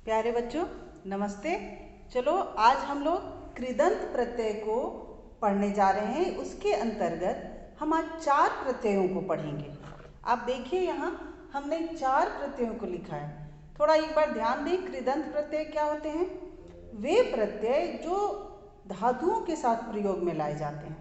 प्यारे बच्चों नमस्ते। चलो आज हम लोग कृदंत प्रत्यय को पढ़ने जा रहे हैं। उसके अंतर्गत हम आज 4 प्रत्ययों को पढ़ेंगे। आप देखिए यहाँ हमने 4 प्रत्ययों को लिखा है। थोड़ा एक बार ध्यान दें, कृदंत प्रत्यय क्या होते हैं? वे प्रत्यय जो धातुओं के साथ प्रयोग में लाए जाते हैं,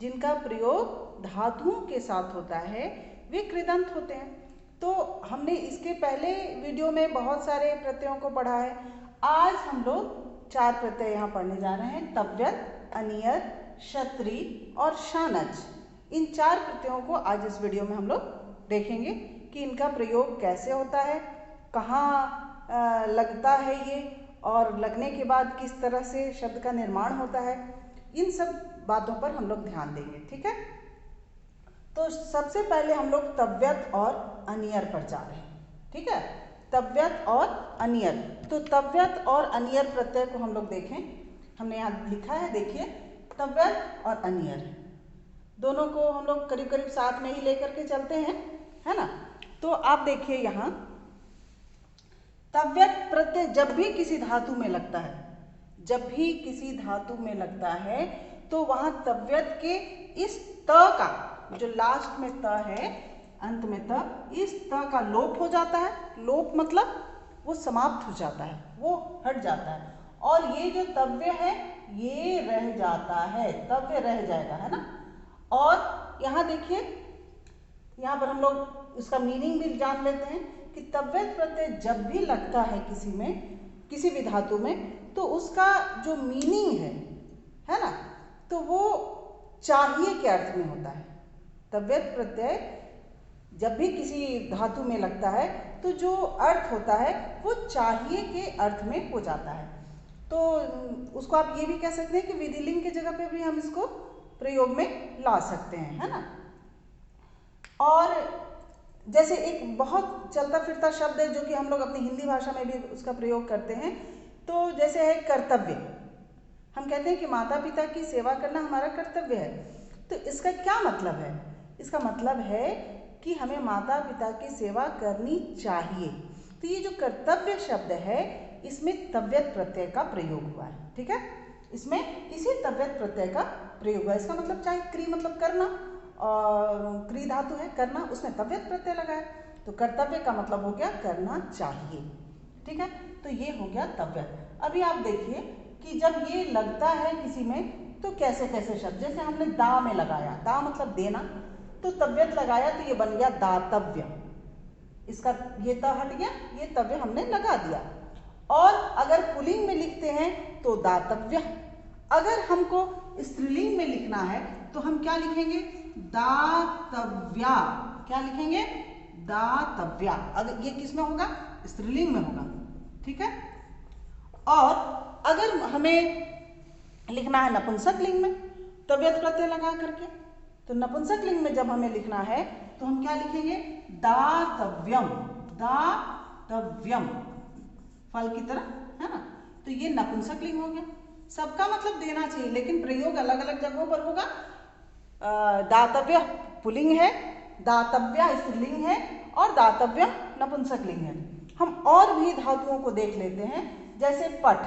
जिनका प्रयोग धातुओं के साथ होता है, वे कृदंत होते हैं। तो हमने इसके पहले वीडियो में बहुत सारे प्रत्ययों को पढ़ा है। आज हम लोग 4 प्रत्यय यहाँ पढ़ने जा रहे हैं। तव्यत, अनियर, क्षत्री और शानच। इन 4 प्रत्ययों को आज इस वीडियो में हम लोग देखेंगे कि इनका प्रयोग कैसे होता है, कहाँ लगता है ये, और लगने के बाद किस तरह से शब्द का निर्माण होता है। इन सब बातों पर हम लोग ध्यान देंगे, ठीक है। तो सबसे पहले हम लोग तव्यत और अनियर पर जा रहे हैं, ठीक है। तव्यत और अनियर। तो तव्यत और अनियर प्रत्यय को हम लोग देखें। हमने यहाँ लिखा है, देखिए, तव्यत और अनियर दोनों को हम लोग करीब करीब साथ में ही लेकर के चलते हैं, है ना। तो आप देखिए यहाँ तव्यत प्रत्यय जब भी किसी धातु में लगता है, जब भी किसी धातु में लगता है तो वहां तव्यत के इस त का, जो लास्ट में त है, अंत में त, इस त का लोप हो जाता है। लोप मतलब वो समाप्त हो जाता है, वो हट जाता है, और ये जो तव्य है ये रह जाता है, तव्य रह जाएगा, है ना। और यहाँ देखिए, यहाँ पर हम लोग इसका मीनिंग भी जान लेते हैं कि तव्यत प्रत्यय जब भी लगता है किसी में, किसी भी धातु में, तो उसका जो मीनिंग है ना, तो वो चाहिए के अर्थ में होता है। तव्यत प्रत्यय जब भी किसी धातु में लगता है तो जो अर्थ होता है वो चाहिए के अर्थ में हो जाता है। तो उसको आप ये भी कह सकते हैं कि विधिलिंग की जगह पे भी हम इसको प्रयोग में ला सकते हैं, है ना। और जैसे एक बहुत चलता फिरता शब्द है जो कि हम लोग अपनी हिंदी भाषा में भी उसका प्रयोग करते हैं, तो जैसे है कर्तव्य। हम कहते हैं कि माता पिता की सेवा करना हमारा कर्तव्य है। तो इसका क्या मतलब है? इसका मतलब है कि हमें माता पिता की सेवा करनी चाहिए। तो ये जो कर्तव्य शब्द है, इसमें तव्यत प्रत्यय का प्रयोग हुआ है, ठीक है। इसमें इसी तव्यत प्रत्यय का प्रयोग हुआ है। इसका मतलब चाहे क्री मतलब करना, और क्री धातु है करना, उसमें तव्यत प्रत्यय लगा है, तो कर्तव्य का मतलब हो गया करना चाहिए, ठीक है। तो ये हो गया तव्यत। अभी आप देखिए कि जब ये लगता है किसी में तो कैसे कैसे शब्द, जैसे हमने दा में लगाया, दा मतलब देना, तो तव्यत लगाया तो ये बन गया दातव्य। इसका ये त हट गया, ये तव्य हमने लगा दिया। और अगर पुल्लिंग में लिखते हैं तो दातव्य। अगर हमको स्त्रीलिंग में लिखना है तो हम क्या लिखेंगे? दातव्या। क्या लिखेंगे? दातव्या। अगर ये किस में होगा? स्त्रीलिंग में होगा, ठीक है। और अगर हमें लिखना है नपुंसक लिंग में तव्यत प्रत्यय लगा करके, तो नपुंसक लिंग में जब हमें लिखना है तो हम क्या लिखेंगे? दातव्यम। दातव्यम, फल की तरह, है ना। तो ये नपुंसक लिंग हो गया। सबका मतलब देना चाहिए, लेकिन प्रयोग अलग अलग जगहों पर होगा। दातव्य पुल्लिंग है, दातव्या स्त्रीलिंग है, और दातव्यम नपुंसक लिंग है। हम और भी धातुओं को देख लेते हैं, जैसे पठ।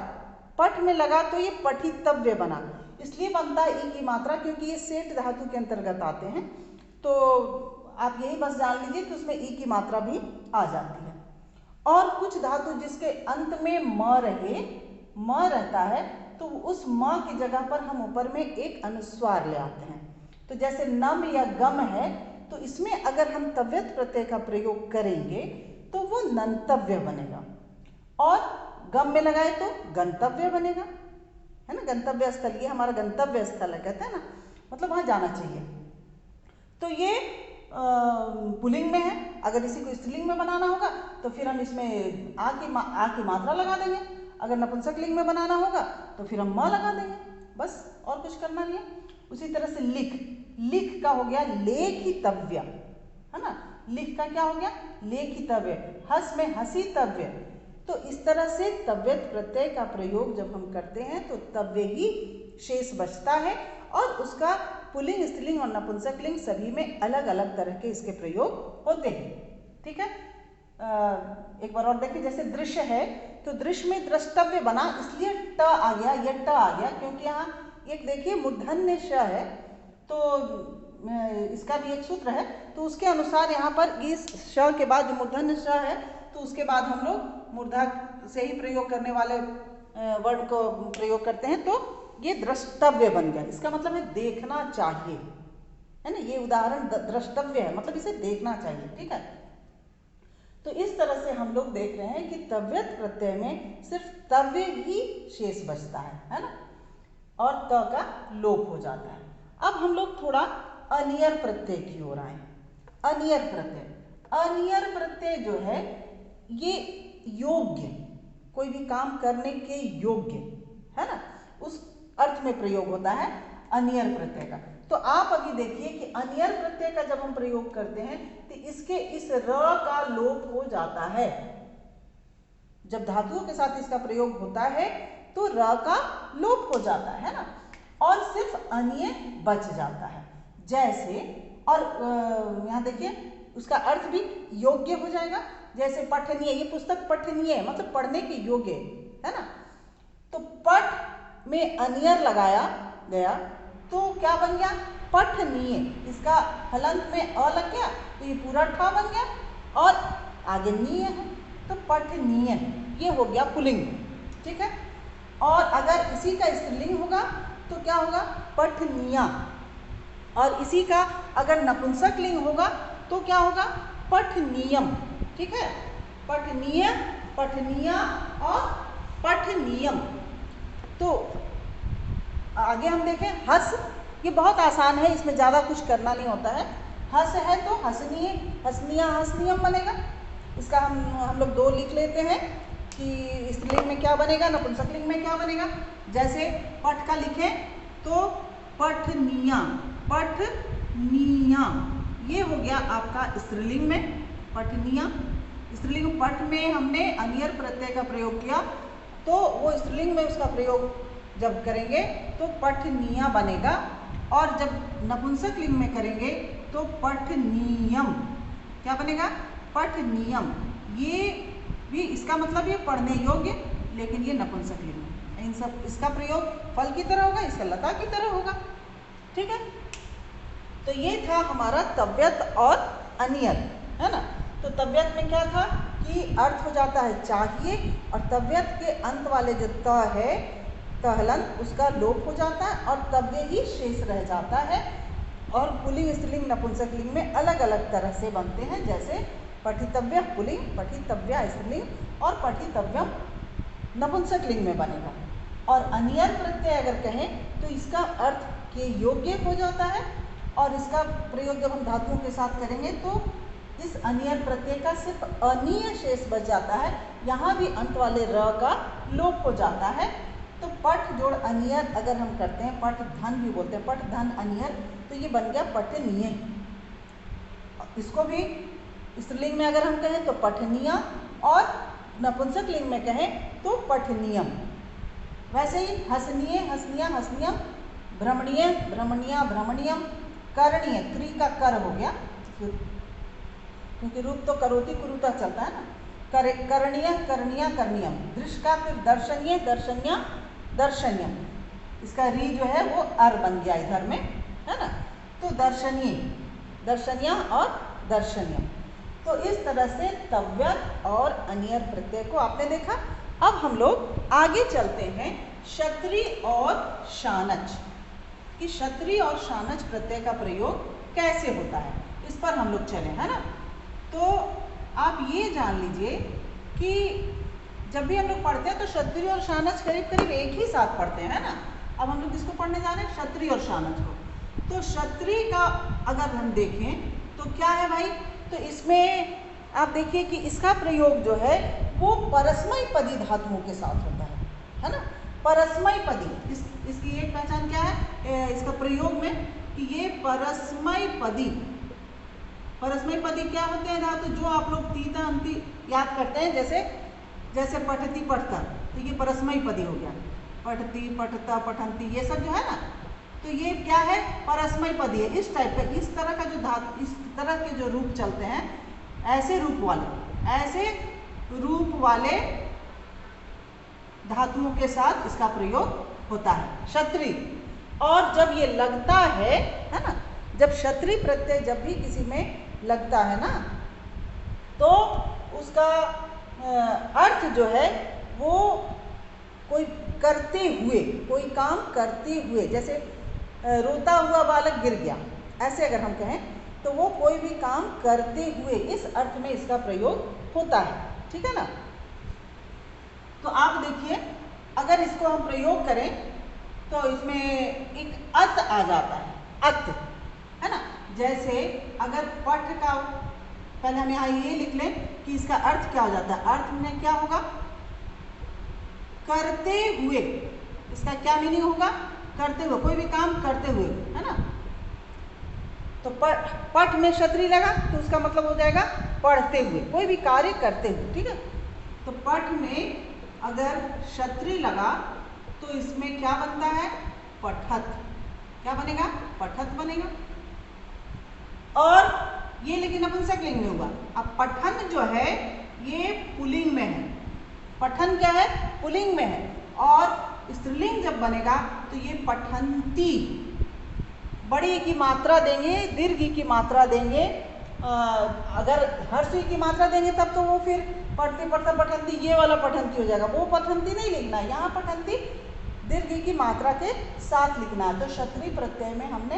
पठ में लगा तो ये पठितव्य बना, इसलिए बनता है ई की मात्रा, क्योंकि ये सेठ धातु के अंतर्गत आते हैं। तो आप यही बस जान लीजिए कि उसमें ई की मात्रा भी आ जाती है। और कुछ धातु जिसके अंत में म रहे, म रहता है, तो उस म की जगह पर हम ऊपर में एक अनुस्वार ले आते हैं। तो जैसे नम या गम है, तो इसमें अगर हम तव्यत प्रत्यय का प्रयोग करेंगे तो वो नंतव्य बनेगा, और गम में लगाए तो गंतव्य बनेगा, है ना। गंतव्य स्थल, ये हमारा गंतव्य स्थल है, कहते हैं ना, मतलब वहां जाना चाहिए। तो ये पुल्लिंग में है। अगर इसी को स्त्रीलिंग में बनाना होगा तो फिर हम इसमें आ की मात्रा लगा देंगे। अगर नपुंसक लिंग में बनाना होगा तो फिर हम म लगा देंगे, बस, और कुछ करना नहीं है। उसी तरह से लिख। लिख का हो गया लेखितव्य, है ना। लिख का क्या हो गया? लेखितव्य। हस में हसीतव्य। तो इस तरह से तव्यत प्रत्यय का प्रयोग जब हम करते हैं तो तव्य ही शेष बचता है, और उसका पुल्लिंग, स्त्रीलिंग और नपुंसक लिंग सभी में अलग अलग तरह के इसके प्रयोग होते हैं, ठीक है। एक बार और देखिए, जैसे दृश्य है तो दृश्य में द्रष्टव्य बना, इसलिए ट आ गया, ये ट आ गया क्योंकि यहाँ एक देखिए मूर्धन्य श है, तो इसका भी एक सूत्र है, तो उसके अनुसार यहाँ पर इस श के बाद जो मूर्धन्य श है तो उसके बाद हम लोग मूर्धा से ही प्रयोग करने वाले वर्ड को प्रयोग करते हैं, तो ये द्रष्टव्य बन गया। इसका मतलब है देखना चाहिए, है ना। ये उदाहरण द्रष्टव्य है, मतलब इसे देखना चाहिए, ठीक है। तो इस तरह से हम लोग देख रहे हैं कि तव्यत प्रत्यय में सिर्फ तव्य ही शेष बचता है ना, और त का लोप हो जाता है। अब हम लोग थोड़ा अनियर प्रत्यय की ओर आए। अनियर प्रत्यय, अनियर प्रत्यय जो है ये योग्य, कोई भी काम करने के योग्य, है ना, उस अर्थ में प्रयोग होता है अनियर प्रत्यय का। तो आप अभी देखिए कि अनियर प्रत्यय का जब हम प्रयोग करते हैं तो इसके इस र का लोप हो जाता है। जब धातुओं के साथ इसका प्रयोग होता है तो र का लोप हो जाता है ना, और सिर्फ अनिय बच जाता है। जैसे, और यहाँ देखिए उसका अर्थ भी योग्य हो जाएगा। जैसे पठनीय, ये पुस्तक पठनीय है, मतलब पढ़ने के योग्य है ना। तो पठ में अनियर लगाया गया तो क्या बन गया, पठनीय। इसका हलंत में अ लग गया तो ये पूरा ठ बन गया, और आगे नीय है तो पठनीय, ये हो गया पुल्लिंग, ठीक है। और अगर इसी का स्त्रीलिंग होगा तो क्या होगा, पठनीया। और इसी का अगर नपुंसक लिंग होगा तो क्या होगा, पठनीयम, ठीक है। पठनीय, पठनीया और पठनीयम। तो आगे हम देखें हस, ये बहुत आसान है, इसमें ज़्यादा कुछ करना नहीं होता है। हस है तो हसनीय, हसनिया हसनियम बनेगा। इसका हम लोग दो लिख लेते हैं कि स्त्रीलिंग में क्या बनेगा, नपुंसक लिंग में क्या बनेगा। जैसे पठ का लिखें तो पठनिया, पठनिया, ये हो गया आपका स्त्रीलिंग में पठनिया। स्त्रीलिंग पठ में हमने अनियर प्रत्यय का प्रयोग किया, तो वो स्त्रीलिंग में उसका प्रयोग जब करेंगे तो पठनिया बनेगा, और जब नपुंसक लिंग में करेंगे तो पठनीयम, क्या बनेगा, पठनीयम। ये भी इसका मतलब ये पढ़ने योग्य, लेकिन ये नपुंसक लिंग है। इन सब इसका प्रयोग फल की तरह होगा, इसका लता की तरह होगा, ठीक है। तो ये था हमारा तव्यत और अनियर, है ना। तो तव्यत में क्या था कि अर्थ हो जाता है चाहिए, और तव्यत के अंत वाले जो त है, तहलंत, उसका लोप हो जाता है और तव्य ही शेष रह जाता है। और पुल्लिंग, स्त्रीलिंग, नपुंसक लिंग में अलग अलग तरह से बनते हैं, जैसे पठितव्य पुल्लिंग, पठितव्या स्त्रीलिंग और पठितव्यम नपुंसक लिंग में बनेगा। और अनियर प्रत्यय अगर कहें तो इसका अर्थ के योग्य हो जाता है, और इसका प्रयोग जब हम धातुओं के साथ करेंगे तो इस अनियर प्रत्यय का सिर्फ अनीय शेष बच जाता है। यहाँ भी अंत वाले र का लोप हो जाता है। तो पठ जोड़ अनियर अगर हम करते हैं, पठ धन भी बोलते हैं, पठ धन अनियर, तो ये बन गया पठनीय। इसको भी स्त्रीलिंग में अगर हम कहें तो पठनीया, और नपुंसक लिंग में कहें तो पठनीयम। वैसे ही हसनीय, हसनिया, हसनियम, भ्रमणीय, भ्रमणिया, भ्रमणियम, करणीय, क्री का कर हो गया, क्योंकि रूप तो करोति कुरुता चलता है ना। करणीय, करणीया, करणीयम। दृश्य का फिर दर्शनीय, दर्शनिया, दर्शनियम। इसका री जो है वो अर बन गया इधर में, है ना। तो दर्शनीय, दर्शनिया और दर्शनियम। तो इस तरह से तव्यत और अनियर प्रत्यय को आपने देखा। अब हम लोग आगे चलते हैं क्षत्रि और शानच, कि क्षत्रि और शानच प्रत्यय का प्रयोग कैसे होता है, इस पर हम लोग चले, है ना। तो आप ये जान लीजिए कि जब भी हम लोग पढ़ते हैं तो क्षत्रि और शानच करीब करीब एक ही साथ पढ़ते हैं, है ना। अब हम लोग किसको पढ़ने जा रहे हैं, क्षत्रि और शानच को। तो क्षत्रि का अगर हम देखें तो क्या है भाई, तो इसमें आप देखिए कि इसका प्रयोग जो है वो परस्मय पदी धातुओं के साथ होता है ना। परस्मय पदी, इसकी एक पहचान क्या है इसका प्रयोग में, कि ये परस्मय पदी, परस्मय पदी क्या होते हैं धातु, जो आप लोग तीता अंति याद करते हैं, जैसे पठती, पठता, तो ये परस्मय पदी हो गया। पठती, पठता, पठंती, ये सब जो है ना, तो ये क्या है, परस्मय पदी है। इस टाइप का, इस तरह का जो धातु, इस तरह के जो रूप चलते हैं, ऐसे रूप वाले, ऐसे रूप वाले धातुओं के साथ इसका प्रयोग होता है, क्षत्रि। और जब ये लगता है ना, जब क्षत्रि प्रत्यय जब भी किसी में लगता है ना, तो उसका अर्थ जो है वो कोई करते हुए, कोई काम करते हुए, जैसे रोता हुआ बालक गिर गया, ऐसे अगर हम कहें तो वो कोई भी काम करते हुए, इस अर्थ में इसका प्रयोग होता है, ठीक है ना। तो आप देखिए, अगर इसको हम प्रयोग करें तो इसमें एक अत आ जाता है, अत, है ना। जैसे अगर पठ का, पहले हम यहाँ ये लिख लें कि इसका अर्थ क्या हो जाता है। अर्थ में क्या होगा, करते हुए। इसका क्या मीनिंग होगा, करते हुए, कोई भी काम करते हुए, है ना। तो पठ में क्षत्रि लगा तो उसका मतलब हो जाएगा पढ़ते हुए, कोई भी कार्य करते हुए, ठीक है। तो पठ में अगर क्षत्रि लगा तो इसमें क्या बनता है, पठत। क्या बनेगा, पठत बनेगा। और ये लेकिन नपुंसकलिंग में हुआ। अब पठन जो है ये पुल्लिंग में है, पठन क्या है, पुल्लिंग में है। और स्त्रीलिंग जब बनेगा तो ये पठंती, बड़ी की मात्रा देंगे, दीर्घ की मात्रा देंगे। अगर हर्षी की मात्रा देंगे तब तो वो फिर पढ़ते पढ़ता पठंती, ये वाला पठंती हो जाएगा। वो पठंती नहीं लिखना है, यहाँ पठंती दीर्घ की मात्रा के साथ लिखना है। तो क्षत्रि प्रत्यय में हमने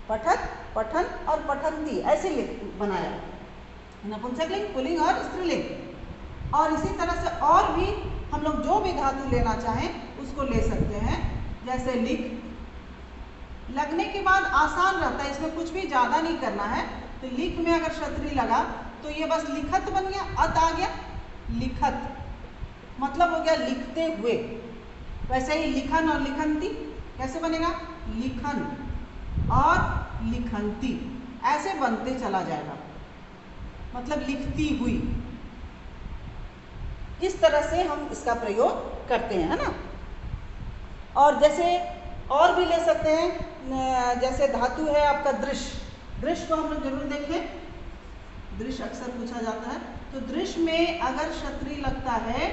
पठत, पठन और पठंती ऐसे बनाया, नपुंसकलिंग, पुल्लिंग और स्त्रीलिंग। और इसी तरह से और भी हम लोग जो भी धातु लेना चाहें उसको ले सकते हैं। जैसे लिख, लगने के बाद आसान रहता है, इसमें कुछ भी ज़्यादा नहीं करना है। तो लिख में अगर क्षत्रि लगा तो ये बस लिखत बन गया, अत आ गया, लिखत मतलब हो गया लिखते हुए। वैसे ही लिखन और लिखंती कैसे बनेगा, लिखन और लिखंती, ऐसे बनते चला जाएगा, मतलब लिखती हुई। इस तरह से हम इसका प्रयोग करते हैं, है ना। और जैसे और भी ले सकते हैं, जैसे धातु है आपका दृश्य। दृश्य को हम लोग जरूर देखें, दृश्य अक्सर पूछा जाता है। तो दृश्य में अगर क्षत्रि लगता है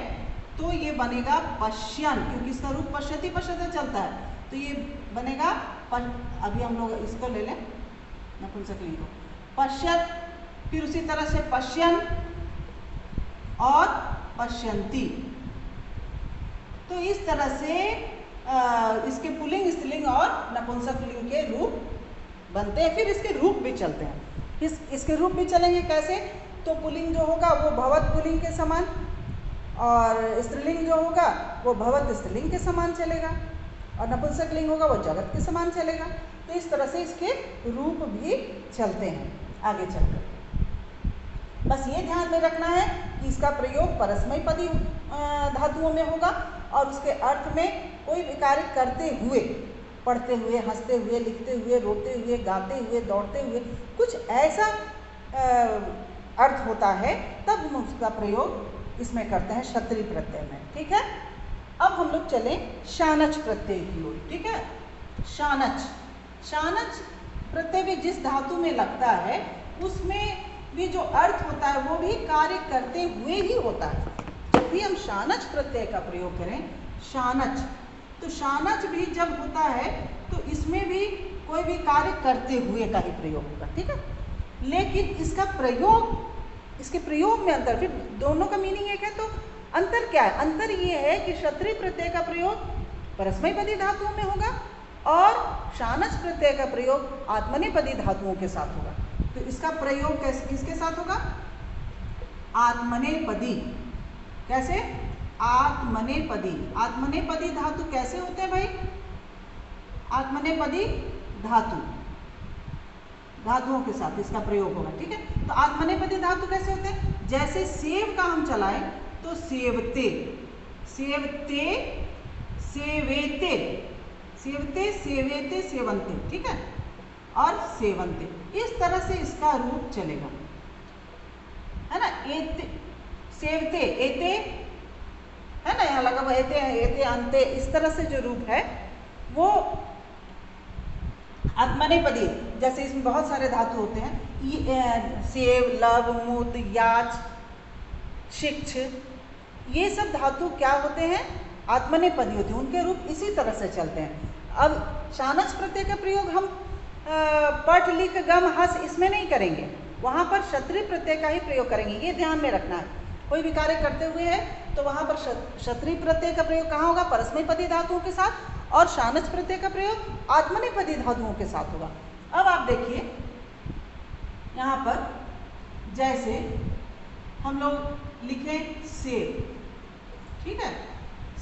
तो ये बनेगा पश्यन, क्योंकि इसका रूप पश्यति पश्यते चलता है। तो ये बनेगा अभी हम लोग इसको ले लें, नपुंसकलिंग को, पश्यत, फिर उसी तरह से पश्यन और पश्यंती। तो इस तरह से इसके पुल्लिंग, स्त्रीलिंग और नपुंसकलिंग के रूप बनते हैं। फिर इसके रूप भी चलते हैं। इसके रूप भी चलेंगे कैसे, तो पुल्लिंग जो होगा वो भवत पुल्लिंग के समान, और स्त्रीलिंग जो होगा वो भवत स्त्रीलिंग के समान चलेगा, और नपुंसकलिंग होगा वो जगत के समान चलेगा। तो इस तरह से इसके रूप भी चलते हैं आगे चलकर। बस ये ध्यान में रखना है कि इसका प्रयोग परस्मैपदी धातुओं में होगा, और उसके अर्थ में कोई भी कार्य करते हुए, पढ़ते हुए, हंसते हुए, लिखते हुए, रोते हुए, गाते हुए, दौड़ते हुए, कुछ ऐसा अर्थ होता है, तब हम उसका प्रयोग इसमें करते हैं क्षत्रि प्रत्यय में, ठीक है। अब हम लोग चलें शानच प्रत्यय की ओर, ठीक है। शानच, शानच प्रत्यय भी जिस धातु में लगता है उसमें भी जो अर्थ होता है वो भी कार्य करते हुए ही होता है। जब भी हम शानच प्रत्यय का प्रयोग करें, शानच, तो शानच भी जब होता है तो इसमें भी कोई भी कार्य करते हुए का ही प्रयोग होगा, ठीक है। लेकिन इसका प्रयोग, इसके प्रयोग में अंतर, फिर दोनों का मीनिंग एक है, तो अंतर क्या है, अंतर ये है कि क्षत्रि प्रत्यय का प्रयोग परस्मैपदी धातुओं में होगा और शानच प्रत्यय का प्रयोग आत्मनेपदी धातुओं के साथ होगा। तो इसका प्रयोग किसके साथ होगा, आत्मनेपदी। कैसे, आत्मनेपदी। आत्मनेपदी धातु कैसे होते हैं भाई, आत्मनेपदी धातुओं के साथ इसका प्रयोग होगा, ठीक है। तो आत्मनेपदी धातु कैसे होते हैं, जैसे सेव का हम चलाएं तो सेवते, सेवते, सेवेते, सेवते, सेवेते, सेवंते, ठीक है, और सेवंते। इस तरह से इसका रूप चलेगा, है ना। एते, सेवते, एते, है ना, यहाँ लगा हुआ एते, एते, अंते, इस तरह से जो रूप है वो आत्मनेपदी। जैसे इसमें बहुत सारे धातु होते हैं, सेव, लव, मूत, याच, शिक्ष, ये सब धातु क्या होते हैं? आत्मनेपदी होते हैं, उनके रूप इसी तरह से चलते हैं। अब शानच प्रत्यय का प्रयोग हम पठ लिख गम हस इसमें नहीं करेंगे, वहाँ पर क्षत्रिय प्रत्यय का ही प्रयोग करेंगे, ये ध्यान में रखना है। कोई भी कार्य करते हुए है तो वहाँ पर क्षत्रिय प्रत्यय का प्रयोग कहाँ होगा? परस्मैपदी धातुओं के साथ, और शानच प्रत्यय का प्रयोग आत्मनेपदी धातुओं के साथ होगा। अब आप देखिए यहाँ पर जैसे हम लोग लिखें सेव, ठीक है,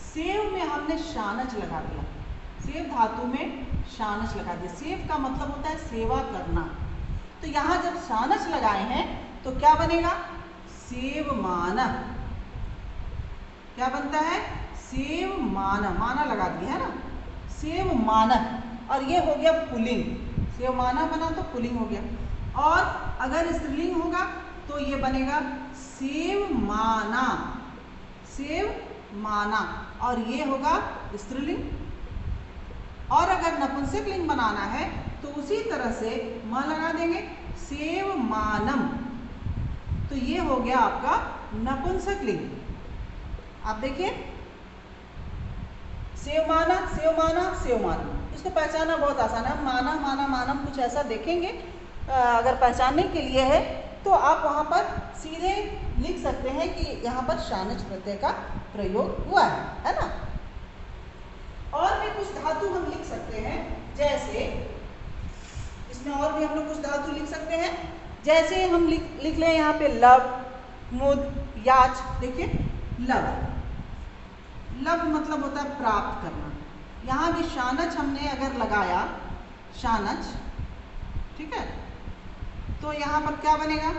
सेव में हमने शानच लगा दिया, सेव धातु में शानच लगा दिया। सेव का मतलब होता है सेवा करना, तो यहाँ जब शानच लगाए हैं तो क्या बनेगा? सेवमाना। क्या बनता है? सेवमाना, माना लगा दिया है ना, सेवमाना, और ये हो गया पुल्लिंग। सेवमाना बना तो पुल्लिंग हो गया, और अगर स्त्रीलिंग होगा तो ये बनेगा सेवमाना, सेवमाना, और ये होगा स्त्रीलिंग। और अगर नपुंसकलिंग बनाना है तो उसी तरह से म लगा देंगे, सेवमानम, तो ये हो गया आपका नपुंसकलिंग। आप देखिए सेवमाना, सेवमाना, सेवमानम, इसको पहचानना बहुत आसान है। हम माना, माना, मानम कुछ ऐसा देखेंगे, अगर पहचानने के लिए है तो आप वहाँ पर सीधे लिख सकते हैं कि यहाँ पर शानच प्रत्यय का प्रयोग हुआ है ना। और भी कुछ धातु हम लिख सकते हैं, जैसे इसमें और भी हम लोग कुछ धातु लिख सकते हैं, जैसे हम लिख लें यहाँ पे लब, मुद, याच। देखिए लब, लब मतलब होता है प्राप्त करना। यहाँ भी शानच हमने अगर लगाया, शानच, ठीक है, तो यहाँ पर क्या बनेगा?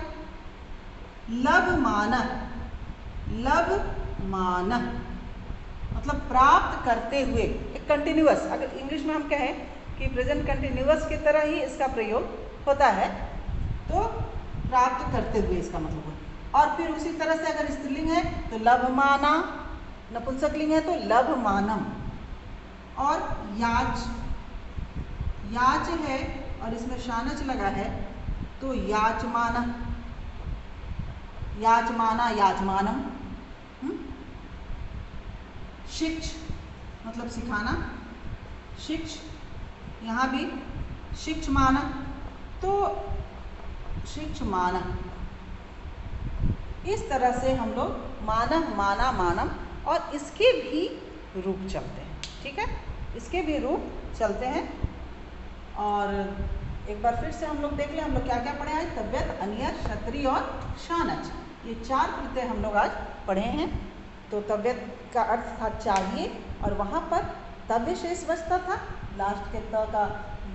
लब माना, लब माना मतलब प्राप्त करते हुए, एक कंटिन्यूअस, अगर इंग्लिश में हम कहें कि प्रेजेंट कंटिन्यूअस की तरह ही इसका प्रयोग होता है, तो प्राप्त करते हुए इसका मतलब है। और फिर उसी तरह से अगर स्त्रीलिंग है तो लभमाना, नपुंसकलिंग है तो लभमानम, और याच, याच है और इसमें शानच लगा है तो याचमाना, याचमाना, याचमानम। शिक्ष मतलब सिखाना, शिक्ष, यहाँ भी शिक्ष माना, तो शिक्ष माना। इस तरह से हम लोग मानम, माना, मानम, और इसके भी रूप चलते हैं, ठीक है, इसके भी रूप चलते हैं। और एक बार फिर से हम लोग देख लें, हम लोग क्या क्या पढ़े हैं? तव्यत, अनियर, क्षत्रिय और शानच, ये 4 प्रत्यय हम लोग आज पढ़े हैं। तो तव्यत का अर्थ था चाहिए, और वहाँ पर तव्य शेष बचता था, लास्ट के त का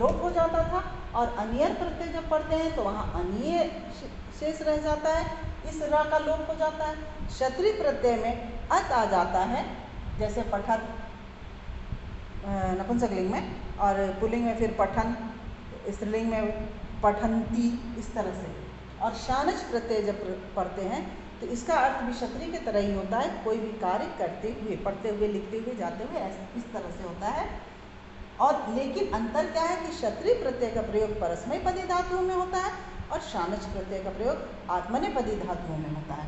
लोप हो जाता था, और अनियर प्रत्यय जब पढ़ते हैं तो वहाँ अनिय शेष रह जाता है, इस र का लोप हो जाता है। क्षत्रिय प्रत्यय में अत आ जाता है, जैसे पठत नपुंसकलिंग में, और पुल्लिंग में फिर पठन, स्त्रीलिंग में पठंती, इस तरह से। और शानच प्रत्यय जब पढ़ते हैं तो इसका अर्थ भी क्षत्रिय की तरह ही होता है, कोई भी कार्य करते हुए, पढ़ते हुए, लिखते हुए, जाते हुए, इस तरह से होता है। और लेकिन अंतर क्या है कि क्षत्रिय प्रत्यय का प्रयोग परस्मैपदी धातुओं में होता है और शानच प्रत्यय का प्रयोग आत्मनेपदी धातुओं में होता है।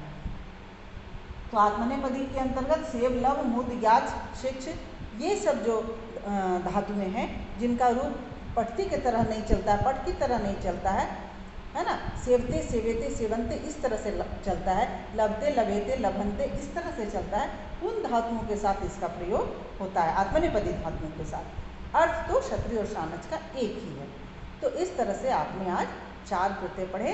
तो आत्मनेपदी के अंतर्गत सेव, लव, मुद, याच, शिक्ष, ये सब जो धातुएं हैं जिनका रूप पठती की तरह नहीं चलता है, पठ की तरह नहीं चलता है ना, सेवते, सेवेते, सेवंते, इस तरह से चलता है, लभते, लभेते, लभंते, इस तरह से चलता है, उन धातुओं के साथ इसका प्रयोग होता है, आत्मनेपदी धातुओं के साथ। अर्थ तो क्षत्रिय और शानच का एक ही है। तो इस तरह से आपने आज 4 प्रत्यय पढ़े,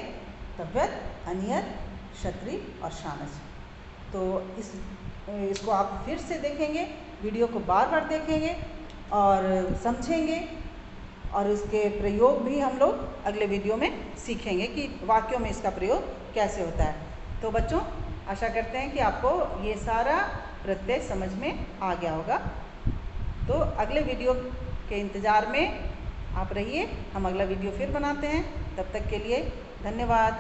तव्यत, अनियर, क्षत्रिय और शानच। तो इसको आप फिर से देखेंगे, वीडियो को बार बार देखेंगे और समझेंगे, और इसके प्रयोग भी हम लोग अगले वीडियो में सीखेंगे कि वाक्यों में इसका प्रयोग कैसे होता है। तो बच्चों, आशा करते हैं कि आपको ये सारा प्रत्यय समझ में आ गया होगा। तो अगले वीडियो के इंतज़ार में आप रहिए, हम अगला वीडियो फिर बनाते हैं। तब तक के लिए धन्यवाद।